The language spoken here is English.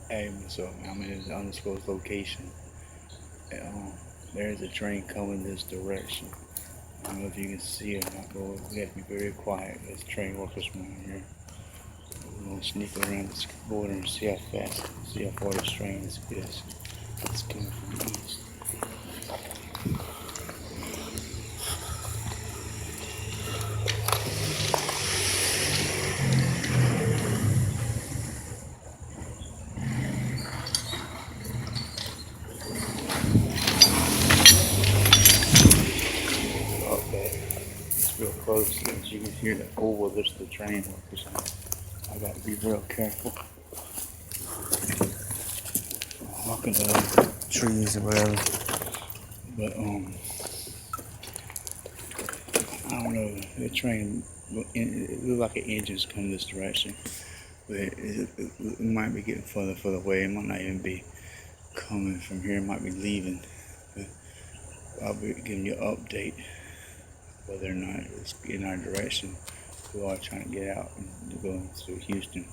Hey, what's up? I'm in an undisclosed location. Um, there is a train coming this direction. I don't know if you can see it or not, but we have to be very quiet. There's train workers around here. We're gonna sneak around this border and see how far this train is. It's coming from the east. Okay, it's real close. As you can hear the oval, there's the train workers. I gotta be real careful. Walking the trees or whatever. But I don't know. The train, it looked like an engine's coming this direction, but it might be getting further away. It might not even be coming from here. It might be leaving. But I'll be giving you an update whether or not it's in our direction. We are trying to get out and go to Houston.